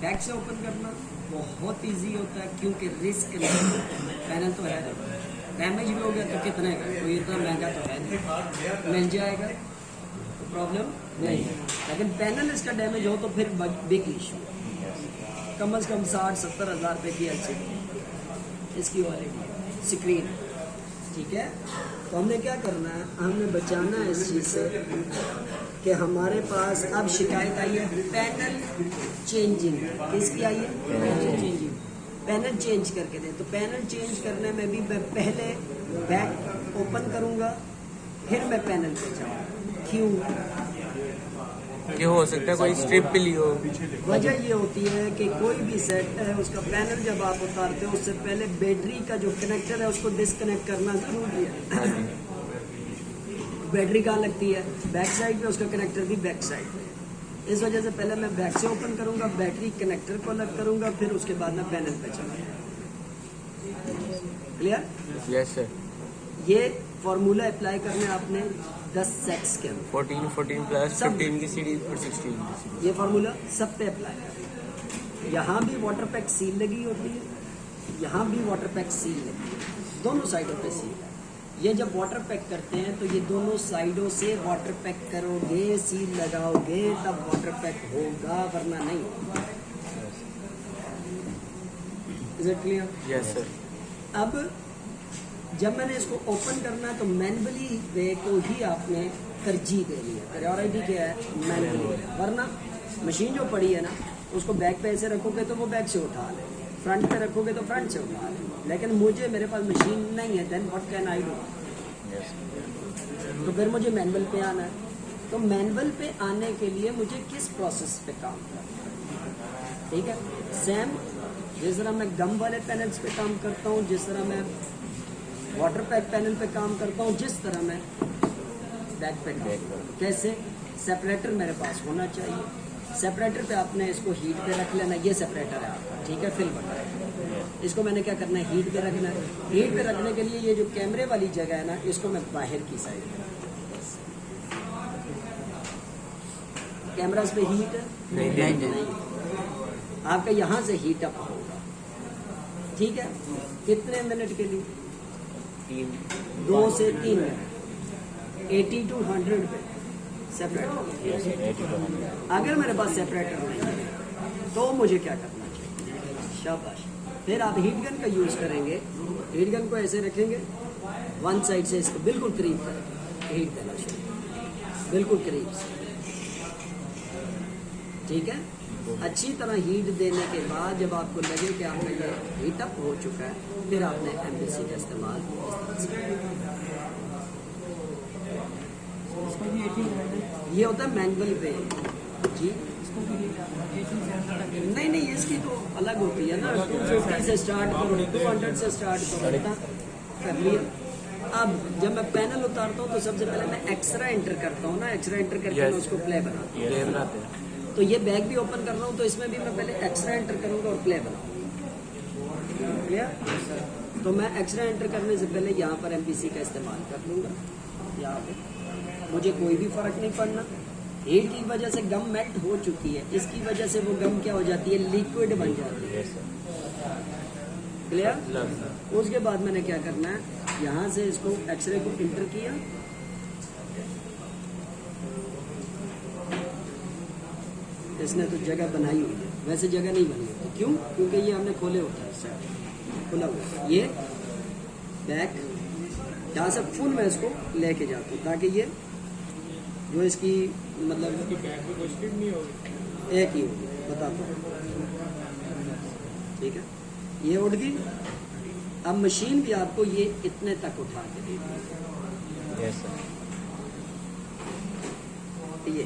Back से open करना बहुत इजी होता है क्योंकि रिस्क नहीं, पैनल तो है, डैमेज भी हो गया तो कितने का, कोई इतना महंगा तो है नहीं, मिल जाएगा तो प्रॉब्लम नहीं है। लेकिन पैनल इसका डैमेज हो तो फिर बिग इशू, कम से कम 60-70 हज़ार रुपये की एलसीडी इसकी वारंटी स्क्रीन, ठीक है। तो हमने क्या करना है, हमने बचाना है इस चीज़ से कि हमारे पास अब शिकायत आई है पैनल चेंजिंग, किसकी आई है, पैनल चेंजिंग, पैनल चेंज करके दे। तो पैनल चेंज करने में भी मैं पहले बैक ओपन करूँगा फिर मैं पैनल पे जाऊँ। क्यों? ये हो सकता है कोई स्ट्रिप भी ली हो। वजह ये होती है कि कोई भी सेट है उसका पैनल जब आप उतारते हो उससे पहले बैटरी का जो कनेक्टर है उसको डिस्कनेक्ट करना जरूरी है। बैटरी कहाँ लगती है, बैक साइड पे, उसका कनेक्टर भी बैक साइड पे। इस वजह से पहले मैं बैक से ओपन करूंगा, बैटरी कनेक्टर को अलग करूंगा, फिर उसके बाद मैं पैनल पे चलूंगा। क्लियर? Yes sir. ये फॉर्मूला अप्लाई करना है आपने 10 सेट्स के अंदर, 14 प्लस 15 की सीरीज और 16 की सीरीज। ये फार्मूला सब पे अप्लाई है। यहाँ भी वाटर पैक सील लगी होती है, यहाँ भी वाटर पैक सील लगी है, दोनों साइडों पे सील है। ये जब वाटर पैक करते हैं तो ये दोनों साइडों से वाटर पैक करोगे, सील लगाओगे, तब वाटर पैक होगा, वरना नहीं होगा। Is it clear? Yes sir. अब जब मैंने इसको ओपन करना है तो मैनुअली वे को ही आपने तरजीह देनी है। प्रायोरिटी क्या है? मैनुअली। वरना मशीन जो पड़ी है ना उसको बैक पे ऐसे रखोगे तो वो बैक से उठा ले, फ्रंट पे रखोगे तो फ्रंट से उठा ले, लेकिन मुझे, मेरे पास मशीन नहीं है, then what can I do? तो फिर मुझे मैनुअल पे आना है। तो मैनुअल पे आने के लिए मुझे किस प्रोसेस पे काम करना है? ठीक है, सेम जिस तरह मैं गम वाले पैनल्स पे काम करता हूँ, जिस तरह मैं वाटर पैक पैनल पे काम करता हूँ, जिस तरह मैं बैक पे कैसे, सेपरेटर मेरे पास होना चाहिए। सेपरेटर पे आपने इसको हीट पे रख लेना, ये सेपरेटर है आपका, ठीक है, फिल बटन। इसको मैंने क्या करना है, हीट पे रखना है। हीट पे रखने के लिए ये जो कैमरे वाली जगह है ना, इसको मैं बाहर की साइड, कैमरास पे हीट नहीं, आपका यहाँ से हीट अप होगा, ठीक है। कितने मिनट के लिए? 2 से 3 मिनट, 80 to 100 पे सेपरेटर। अगर मेरे पास सेपरेटर नहीं है तो मुझे क्या करना चाहिए? शाबाश। फिर आप हीट गन का यूज करेंगे। हीट गन को ऐसे रखेंगे, वन साइड से इसको बिल्कुल करीब करेंगे, हीट देना शुरू, बिल्कुल करीब से, ठीक है। अच्छी तरह हीट देने के बाद जब आपको लगे कि आपका ये हीट अप हो चुका है, फिर आपने एमपीसी का इस्तेमाल इस तरह से। ये होता है मैनुअल पे जी। नहीं, इसकी तो अलग होती है ना, 250 से स्टार्ट करो, 200 से स्टार्ट करो, कर लिया। अब जब मैं पैनल उतारता हूँ तो सबसे पहले मैं एक्सरा एंटर करता हूँ ना, एक्सरा एंटर करके मैं उसको प्ले बनाता हूँ। तो ये बैग भी ओपन कर रहा हूँ तो इसमें भी मैं पहले एक्सरा एंटर करूँगा और प्ले बनाऊँगा, क्लियर? तो मैं एक्सरा एंटर करने से पहले यहाँ पर एमपीसी का इस्तेमाल कर लूँगा। यहाँ पे मुझे कोई भी फर्क नहीं पड़ना। हीट की वजह से गम मेल्ट हो चुकी है, इसकी वजह से वो गम क्या हो जाती है, लिक्विड बन जाती है, क्लियर? उसके बाद मैंने क्या करना है, यहाँ से इसको एक्सरे को इंटर किया, इसने तो जगह बनाई हुई है, वैसे जगह नहीं बनी होती। क्यों? क्योंकि ये हमने खोले होता है, सेट खुला हुआ। ये बैक यहाँ से फुल मैं इसको लेके जाता हूँ ताकि ये जो इसकी मतलब एक ही होगी, बताता हूँ, ठीक है। ये उठ गई। अब मशीन भी आपको ये इतने तक उठा के देगी। Yes sir. ये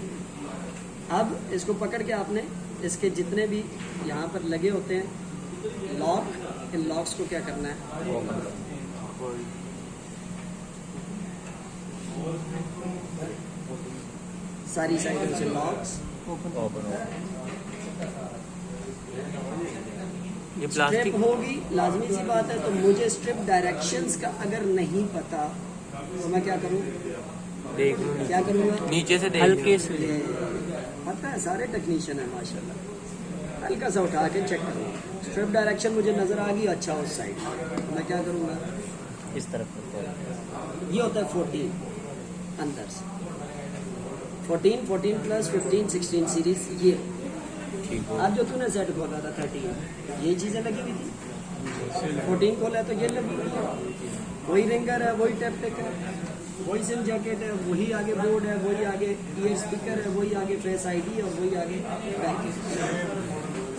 अब इसको पकड़ के आपने इसके जितने भी यहाँ पर लगे होते हैं लॉक, इन लॉक्स को क्या करना है, सारी साइडों से लॉक्स ओपन। ये स्ट्रिप प्लास्टिक होगी, लाजमी सी बात है। तो मुझे स्ट्रिप डायरेक्शंस का अगर नहीं पता तो मैं क्या करूँ, देख क्या करूँगा, नीचे से देख हल्के से पता है, सारे टेक्नीशियन है माशाल्लाह। हल्का सा उठा के चेक करूँगा, स्ट्रिप डायरेक्शन मुझे नज़र आ गई अच्छा उस साइड, मैं क्या करूँगा, इस तरफ करते हैं। ये होता है 14 अंदर से 14 प्लस 15 16 सीरीज ये। ठीक है। अब जो तूने सेट खोला था 13 ये चीज़ें लगी हुई थी, 14 खोला तो ये लगी हुई है, वही रिंगर है, वही टैप टेकर है, वही सिम जैकेट है, वही आगे बोर्ड है, वही आगे ईयर स्पीकर है, वही आगे फेस आईडी और वही आगे बैक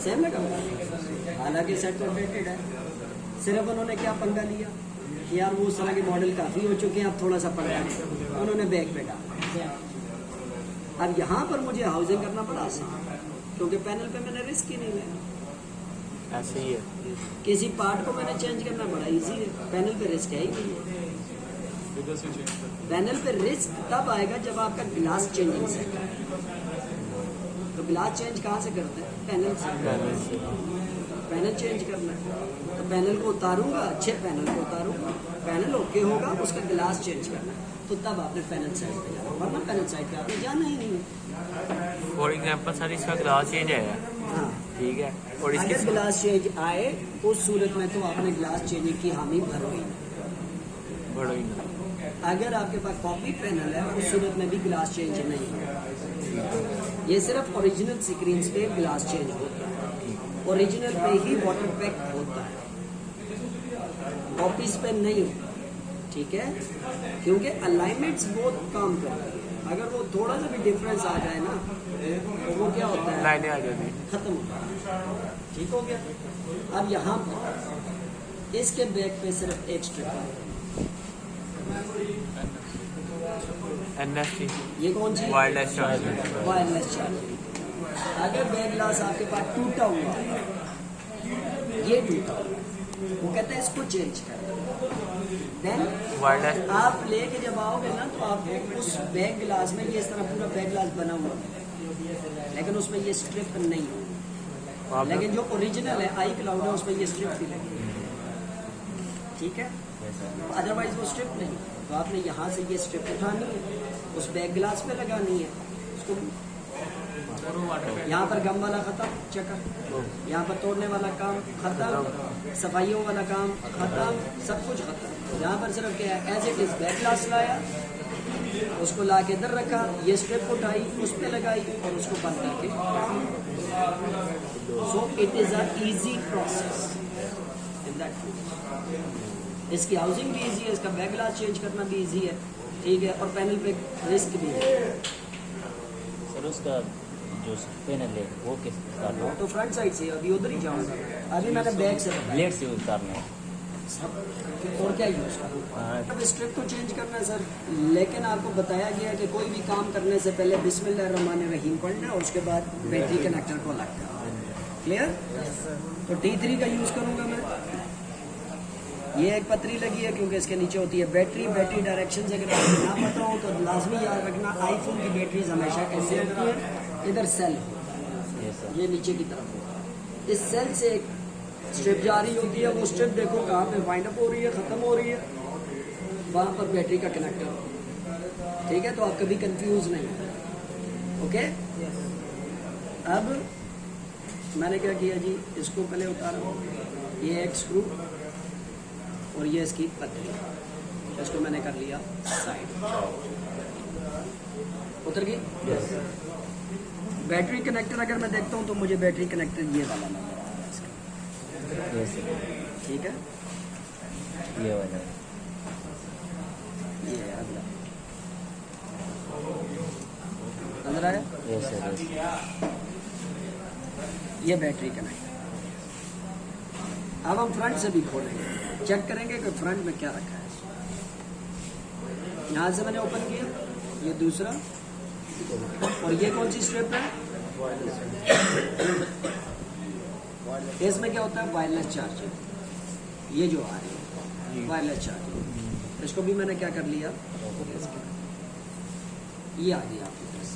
सेम लगा हुआ है। हालांकि सेट तो अपडेटेड है, सिर्फ उन्होंने क्या पंगा लिया कि यार वो उस तरह के मॉडल काफ़ी हो चुके हैं, अब थोड़ा सा पंगा लिया उन्होंने बैक पे डाला। अब यहाँ पर मुझे हाउसिंग करना पड़ा आसान, क्योंकि पैनल पे मैंने रिस्क ही नहीं लिया, ऐसे ही है। किसी पार्ट को मैंने चेंज करना बड़ा इजी है, पैनल पे रिस्क है ही नहीं है। पैनल पे रिस्क तब आएगा जब आपका ग्लास चेंजिंग सेट है, तो ग्लास चेंज कहाँ से करते हैं, पैनल से। पैनल चेंज करना है तो पैनल को उतारूंगा, अच्छे पैनल को उतारूंगा, पैनल ओके होगा, उसका ग्लास चेंज करना है, तो तब आपने पैनल साइड पे जाना, वरना पैनल साइड पे आपने जाना ही नहीं है। फॉर एग्जाम्पल सर इसका ग्लास चेंज आएगा, हाँ, ठीक है, और इसके अगर ग्लास चेंज आए उस सूरत में तो आपने ग्लास चेंजिंग की हामी भरो ही नहीं। बड़ो ही ना। अगर आपके पास कॉपी पैनल है उस सूरत में भी ग्लास चेंज नहीं होगा, ये सिर्फ ओरिजिनल स्क्रीन पे ग्लास चेंज होता है, ओरिजिनल पे ही वाटर पैक होता है, कॉपीज पे नहीं होता, ठीक है, क्योंकि अलाइनमेंट्स बहुत काम करती है, अगर वो थोड़ा सा भी डिफरेंस आ जाए ना तो वो क्या होता है, लाइनें आ जाती है। खत्म होता है। ठीक हो गया। अब यहाँ पर इसके बैक पे सिर्फ एक स्ट्रिप है, एनएफसी ये कौन सी, वायरलेस चार्जर। Wireless charger. अगर बैक ग्लास आपके पास टूटा हुआ है, ये टूटा हुआ है, वो कहते हैं इसको चेंज कर, देन वायरलेस आप लेके जब आओगे ना तो आपको उस बैक ग्लास में ये इस तरह पूरा बैक ग्लास बना हुआ है, लेकिन उसमें ये स्ट्रिप नहीं है, लेकिन जो ओरिजिनल है आई क्लाउड है उसमें ये स्ट्रिप भी लगी है, ठीक है, अदरवाइज वो स्ट्रिप नहीं, तो आपने यहाँ से ये स्ट्रिप उठानी है, उस बैक ग्लास पे लगानी है, उसको यहाँ पर गम वाला खत्म, चक्कर, यहाँ पर तोड़ने वाला काम खत्म, सफाइयों वाला काम खत्म, सब कुछ खत्म। यहाँ पर सिर्फ क्या है, as it is back glass लाया, उसको ला के इधर रखा, ये स्ट्रिप उठाई, उस पर लगाई और उसको बंद करके, so it is a easy process in that. इसकी हाउसिंग भी इजी है, इसका बैक ग्लास चेंज करना भी इजी है, ठीक है, और पैनल पे रिस्क भी है। सर उसका जो पैनल है वो किस उतारना है? तो फ्रंट साइड से अभी उधर ही जाऊंगा, अभी मैंने बैक से बताया। ब्लेड से उतारना है। और क्या यूज करूँ, अब स्ट्रिप तो चेंज करना है सर, लेकिन आपको बताया गया है कि कोई भी काम करने से पहले बिस्मिल्लाहिर्रहमानिर्रहीम पढ़ना है और उसके बाद बैटरी कनेक्टर को लगता है। क्लियर? तो T3 का यूज करूंगा मैं, ये एक पतरी लगी है क्योंकि इसके नीचे होती है बैटरी, बैटरी डायरेक्शन अगर आपको ना पता हो तो लाजमी याद रखना, आईफोन की बैटरीज हमेशा ऐसे होती है, इधर सेल होता है, ये नीचे की तरफ होता है, इस सेल से एक स्ट्रिप जा रही होती है, वो स्ट्रिप देखो कहाँ पे वाइंड अप हो रही है, ख़त्म हो रही है, वहाँ पर बैटरी का कनेक्टर होता है, ठीक है, तो आप कभी कंफ्यूज नहीं हो। ओके, अब मैंने क्या किया जी, इसको पहले उतारा, ये एक स्क्रू और ये इसकी पतली, इसको मैंने कर लिया साइड, उतर गई। बैटरी कनेक्टर अगर मैं देखता हूँ तो मुझे बैटरी कनेक्टर ये वाला नजर आ रहा है इसका, ठीक है, ये वाला ये अगला नजर आया, यस सर। ये बैटरी कनेक्टर। अब हम फ्रंट से भी खोलेंगे, चेक करेंगे कि फ्रंट में क्या रखा है। यहाँ से मैंने ओपन किया, ये दूसरा, और ये कौन सी स्ट्रिप है, इसमें क्या होता है, वायरलेस चार्जिंग, ये जो आ रही है वायरलेस चार्जिंग, इसको भी मैंने क्या कर लिया, ये आ गया आपके पास।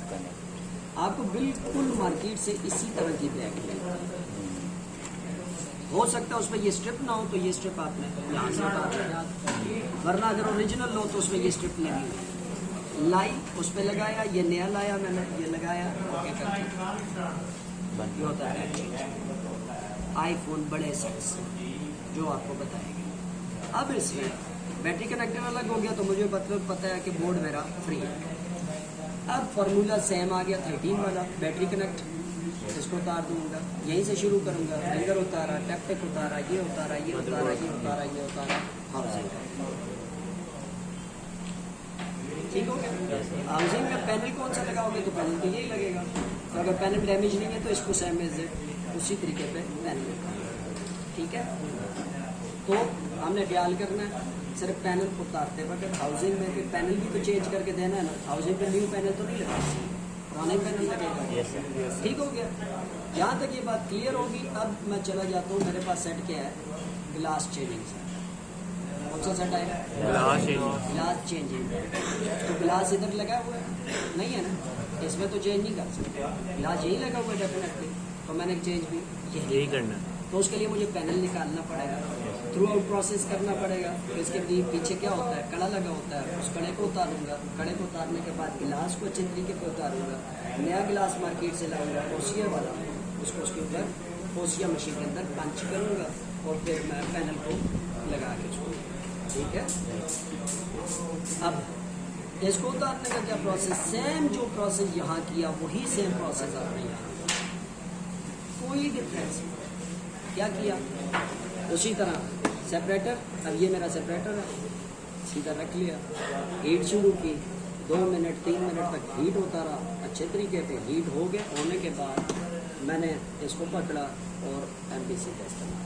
आपको बिल्कुल मार्केट से इसी तरह की बैग मिलेगी, हो सकता है उसमें ये स्ट्रिप ना हो तो ये स्ट्रिप आपने यहाँ से उतार लिया, वरना अगर ओरिजिनल लो तो उसमें ये स्ट्रिप लगी हुई लाई, उस पर लगाया, ये नया लाया मैंने, ये लगाया, ओके करके ये होता है चेंज। आईफोन बड़े साइज जो आपको बताएगा। अब इसमें बैटरी कनेक्टर अलग हो गया तो मुझे पता है कि बोर्ड मेरा फ्री है। अब फार्मूला सेम आ गया 13 वाला, बैटरी कनेक्ट, इसको उतार दूंगा, यहीं से शुरू करूंगा, फिंगर उतारा, टैप उतारा, ये उतारा, ये उतारा, ये उतारा, ये उतारा, हाउसिंग। ठीक हो गया। हाउसिंग में पैनल कौन सा लगाओगे तो पैनल तो यही लगेगा। तो अगर पैनल डैमेज नहीं है तो इसको सेम एज उसी तरीके पे पैनल लगाओ। ठीक है, तो हमने ख्याल करना है सिर्फ पैनल उतारते वक्त हाउसिंग में, फिर पैनल भी तो चेंज करके देना है ना। हाउसिंग पे न्यू पैनल तो नहीं लगा, पुराना ही पैनल लगेगा। ठीक हो गया, यहाँ तक ये बात क्लियर होगी। अब मैं चला जाता हूँ, मेरे पास सेट क्या है, ग्लास चेंजिंग सेट। कौन सा सेट आएगा? Glass changing. तो ग्लास इधर लगा हुआ है नहीं है ना, इसमें तो चेंज नहीं कर सकते, ग्लास यही लगा हुआ है डेफिनेटली, तो मैंने चेंज भी यही करना। तो उसके लिए मुझे पैनल निकालना पड़ेगा, थ्रू आउट प्रोसेस करना पड़ेगा। तो इसके पीछे क्या होता है, कड़ा लगा होता है, उस कड़े को उतारूंगा, कड़े को उतारने के बाद गिलास को अच्छे तरीके से उतारूंगा, नया गिलास मार्केट से लाऊंगा पोसिया वाला, उसको उसके ऊपर पोसिया मशीन के अंदर पंच करूंगा और फिर मैं पैनल को लगा के उसको। ठीक है, अब इसको उतारने का क्या प्रोसेस, सेम जो प्रोसेस यहाँ किया वही सेम प्रोसेस आपने यहाँ, कोई डिफरेंस नहीं। क्या किया, उसी तरह सेपरेटर, अब ये मेरा सेपरेटर है, सीधा रख लिया, हीट शुरू की, 2 मिनट 3 मिनट तक हीट होता रहा, अच्छे तरीके पे हीट हो गए। होने के बाद मैंने इसको पकड़ा और MPC का इस्तेमाल,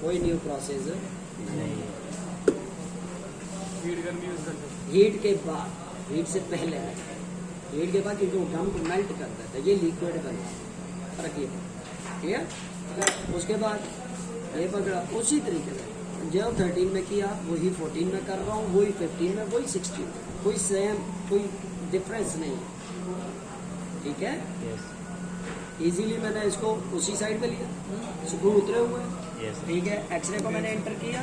कोई न्यू प्रोसेस नहीं। हीट के बाद, हीट से पहले, हीट के बाद क्योंकि वो गम को मेल्ट कर देता है, ये लिक्विड बनता है, रखिए क्लियर। उसके बाद ये पकड़ा, उसी तरीके से जो 13 में किया वही 14 में कर रहा हूँ, वही 15 में, वही 16 में, कोई सेम, कोई डिफरेंस नहीं है। ठीक है, इजीली मैंने इसको उसी साइड पे लिया, स्क्रू उतरे हुए हैं। ठीक है, एक्सरे को मैंने एंटर किया,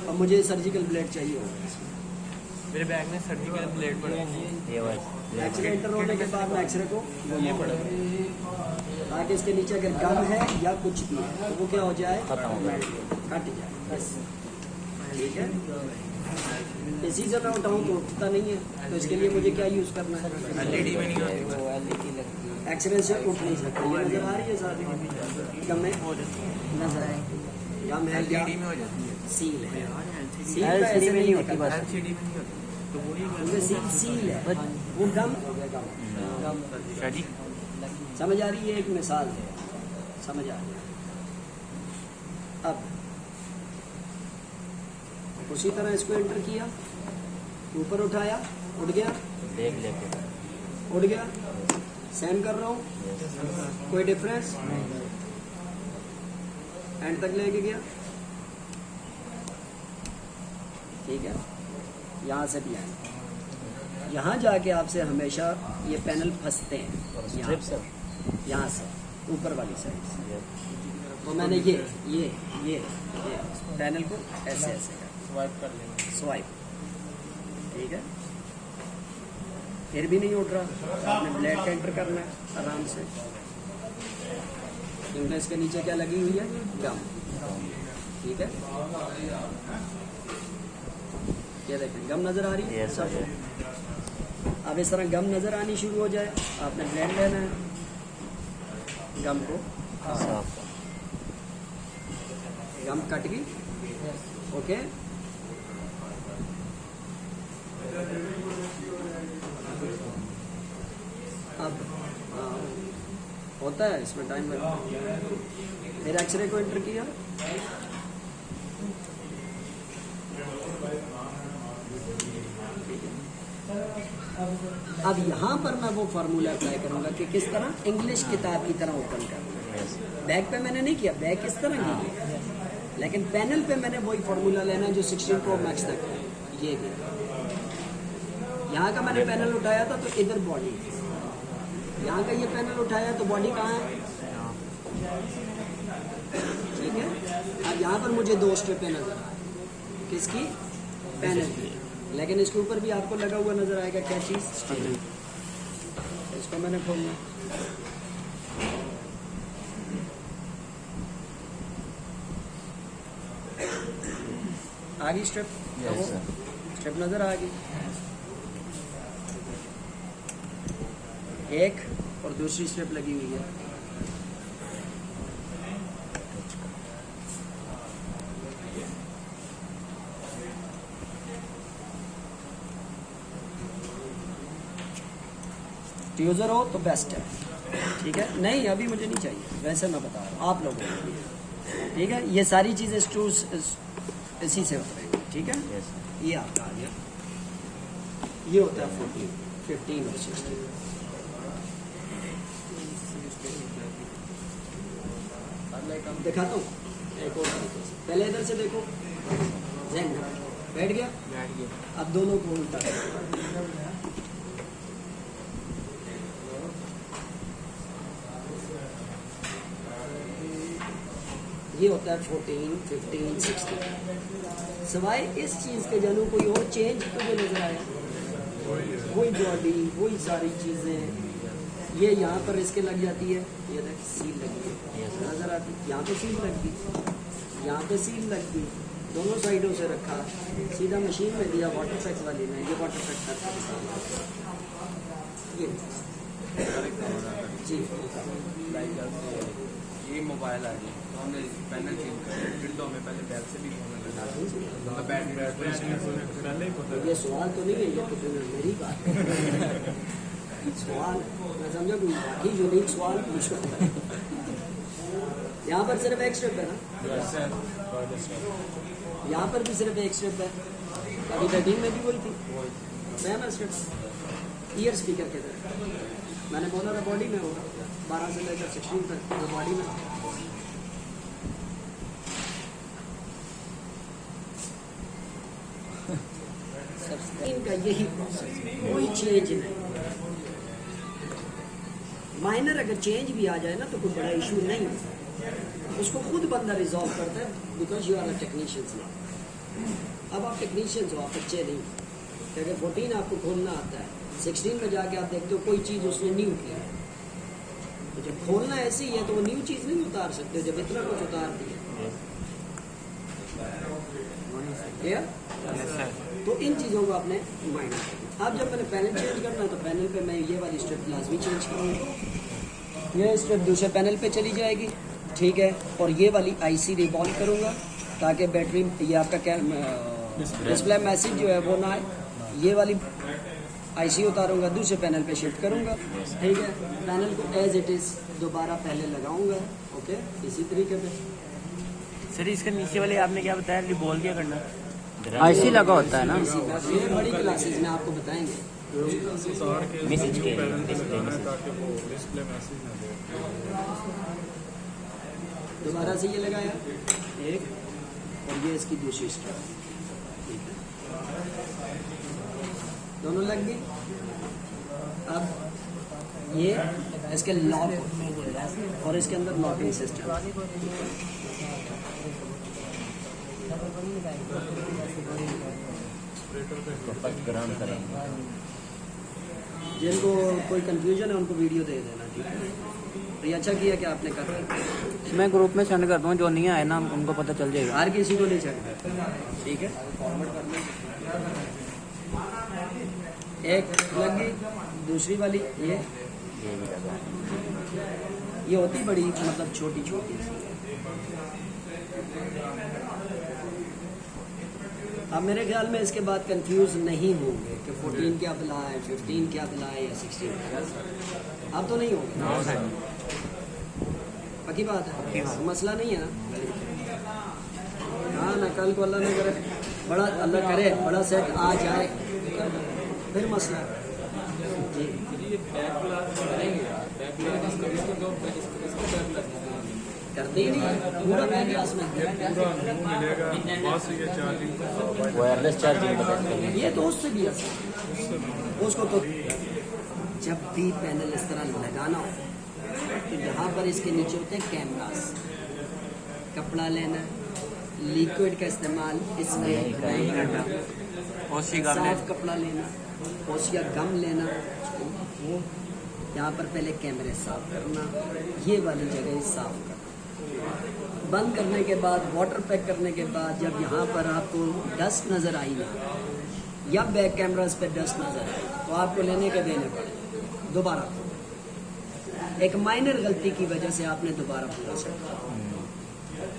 अब मुझे सर्जिकल ब्लेड चाहिए होगा। मेरे बैग में सर्जिकल ब्लेड पड़ा है, एक्सरे एंटर होने के बाद मैं एक्सरे को ये पड़ा ताकि इसके नीचे अगर गम है या कुछ भी है तो वो क्या हो जाए, कट जाए। बस ठीक है, इसी से मैं उठाऊँ तो उठता नहीं है, तो इसके लिए मुझे क्या यूज़ करना है, LED में नहीं होती, एक्सरे से उठ नहीं सकती। ये नजर आ रही है सारी गम में नजर आएगी, गम है या LED में हो जाती है, सील है, सील का ऐसे नहीं होती, LCD में नहीं होती, तो वही सील है, वो गम हो गया, गम शादी। समझ आ रही है, एक मिसाल है, समझ आ रही है। अब उसी तरह इसको एंटर किया, ऊपर उठाया, उठ गया, देख लेके उठ गया, सेम कर रहा हूँ, कोई डिफरेंस, एंड तक लेके गया। ठीक है, यहाँ से भी आए, यहाँ जाके आपसे हमेशा ये पैनल फंसते हैं, यहाँ से ऊपर वाली साइड से। तो मैंने ये पैनल को ऐसे ऐसे स्वाइप कर लेंगे, स्वाइप। ठीक है, फिर भी नहीं उठ रहा, आपने ब्लेड का एंटर करना है आराम से, क्योंकि इसके नीचे क्या लगी हुई है, गम। ठीक है, ये देखें गम नजर आ रही है सब। अब इस तरह गम नजर आनी शुरू हो जाए, आपने ब्लेड लेना है, गम को साफ गम कट गई। ओके, अब होता है इसमें टाइम लगता है। फिर एक्सरे को एंटर किया, अब यहाँ पर मैं वो फार्मूला अप्लाई करूंगा कि किस तरह इंग्लिश किताब की तरह ओपन करना। बैक पे मैंने नहीं किया, बैक इस तरह की, लेकिन पैनल पे मैंने वही फार्मूला लेना है जो 16 Pro Max तक है। ये यहाँ का मैंने पैनल उठाया था तो इधर बॉडी, यहाँ का ये पैनल उठाया तो बॉडी कहाँ है। ठीक है, अब यहाँ पर मुझे 2 स्ट्रिपें नजर, किसकी, पैनल की। लेकिन इसके ऊपर भी आपको लगा हुआ नजर आएगा क्या चीज़, स्टील। इसको मैंने खोलना, आ गई स्ट्रिप, Yes, sir. स्ट्रिप नजर आ गई, एक और दूसरी स्ट्रिप लगी हुई है। यूज़र हो तो बेस्ट है, ठीक है। नहीं अभी मुझे नहीं चाहिए, वैसे मैं बता रहा हूँ आप लोगों को, ठीक है। ये सारी चीज़ें स्क्रूज इसी से होते हैं, ठीक है। Yes, sir. ये आपका आ गया, ये होता है 14, 15 और 16। दिखाता हूँ एक और तरीके से, पहले इधर से देखो, ज़हन में बैठ गया। अब दोनों को उल्टा करो। ये होता है 14, 15, 16। सवाए इस चीज़ के जानू कोई और चेंज तुझे नजर आया? वही बॉडी, वही सारी चीज़ें। ये यहाँ पर इसके लग जाती है, ये देख सील लगी है, नजर आती, यहाँ पे सील लग गई, यहाँ पे सील लग गई, दोनों साइडों से रखा, सीधा मशीन में दिया वाटर पैक वाली में, ये वाटर पैक करके ये जी। ये मोबाइल आ गई तो हमने पैनल चेंज कर, फिर तो हमें पहले बैग से भी फोन लगा, मतलब बैटरी ये सवाल तो नहीं है, ये तो मेरी बात है। सवाल मैं समझा कोई बाकी जो नहीं सवाल पूछो। यहाँ पर सिर्फ एक स्ट्रिप है ना, यहाँ पर भी सिर्फ एक स्ट्रिप है, अभी 13 में भी वही थी, सेम है स्ट्रिप। ईयर स्पीकर के तरह मैंने बोला था बॉडी में होगा, 12 से लेकर 16 तक वो बॉडी में। इनका यही प्रोसेस, कोई चेंज नहीं। माइनर अगर चेंज भी आ जाए ना तो कोई बड़ा इशू नहीं है, उसको खुद बंदा रिजॉल्व करता है, because you are a technicians ना। अब आप टेक्नीशियंस हो, आप बच्चे नहीं। अगर 14 आपको खोलना आता है, 16 में जाके आप देखते हो कोई चीज़ उसने न्यू किया है, तो जब खोलना ऐसे ही है तो वो न्यू चीज़ नहीं उतार सकते जब इतना कुछ उतार दिया। तो इन चीज़ों को आपने माइंड रखना। अब जब मैंने पैनल चेंज करना है तो पैनल पे मैं ये वाली स्ट्रिप लाजमी चेंज करूँगा, ये स्ट्रिप दूसरे पैनल पे चली जाएगी, ठीक है। और ये वाली आईसी रिबॉल्व करूँगा ताकि बैटरी, ये आपका क्या डिस्प्ले मैसेज जो है वो ना आए। ये वाली आईसी उतारूँगा, दूसरे पैनल पे शिफ्ट करूँगा, ठीक है। पैनल को एज इट इज़ दोबारा पहले लगाऊँगा, ओके, इसी तरीके पे। सर इसके नीचे वाले आपने क्या बताया, रिबॉल क्या करना? आईसी लगा होता है ना, ये बड़ी क्लासेज में आपको बताएंगे। मैसेज के डिस्प्ले दोबारा से ये लगाया एक, और ये इसकी दूसरी स्ट्रिप, ठीक है, दोनों लग गई। अब ये इसके लॉक और इसके अंदर लॉकिंग सिस्टम। ग्राउंड करेंगे। जिनको कोई कंफ्यूजन है उनको वीडियो दे देना, ठीक है। तो ये अच्छा किया कि आपने कर दिया। मैं ग्रुप में सेंड करता हूँ, जो नहीं आए ना उनको पता चल जाएगा। हर किसी को नहीं चाहिए, ठीक है। एक लगी, दूसरी वाली ये होती बड़ी, मतलब छोटी छोटी सी। अब मेरे ख्याल में इसके बाद कंफ्यूज नहीं होंगे कि 14 क्या बुला है, 15 क्या बुला है या 16 क्या। अब तो नहीं होगा, पक्की बात है, मसला नहीं है ना। हाँ ना, कल को अल्लाह न करे, बड़ा अल्लाह करे बड़ा सेट आ जाए फिर मसला जी। करते ही नहीं, पूरा बैग क्लास में वायरलेस चार्जिंग ये तो उससे भी आसान, उसको तो जब भी पैनल इस तरह लगाना हो तो यहाँ पर इसके नीचे होते हैं कैमरास। कपड़ा लेना, लिक्विड का इस्तेमाल इसमें नहीं करना, ओशिया गम साफ कपड़ा लेना, ओशिया गम लेना, यहाँ पर पहले कैमरे साफ करना, ये वाली जगह साफ करना। बंद करने के बाद, वाटर पैक करने के बाद, जब यहाँ पर आपको डस्ट नज़र आई ना, या बैक कैमरास पे डस्ट नज़र आई, तो आपको लेने के देने पड़े दोबारा। एक माइनर गलती की वजह से आपने दोबारा पूरा सेट किया।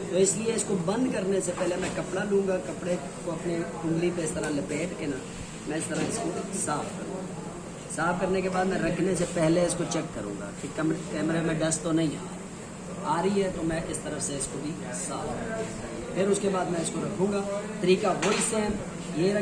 तो इसलिए इसको बंद करने से पहले मैं कपड़ा लूँगा, कपड़े को अपने उंगली पे इस तरह लपेट के ना, मैं इस तरह इसको साफ करूँगा। साफ करने के बाद मैं रखने से पहले इसको चेक करूँगा कि कैमरे में डस्ट तो नहीं आ रही है, तो मैं इस तरफ से इसको भी साफ करूँगा। फिर उसके बाद मैं इसको रखूँगा। तरीका वही सेम, ये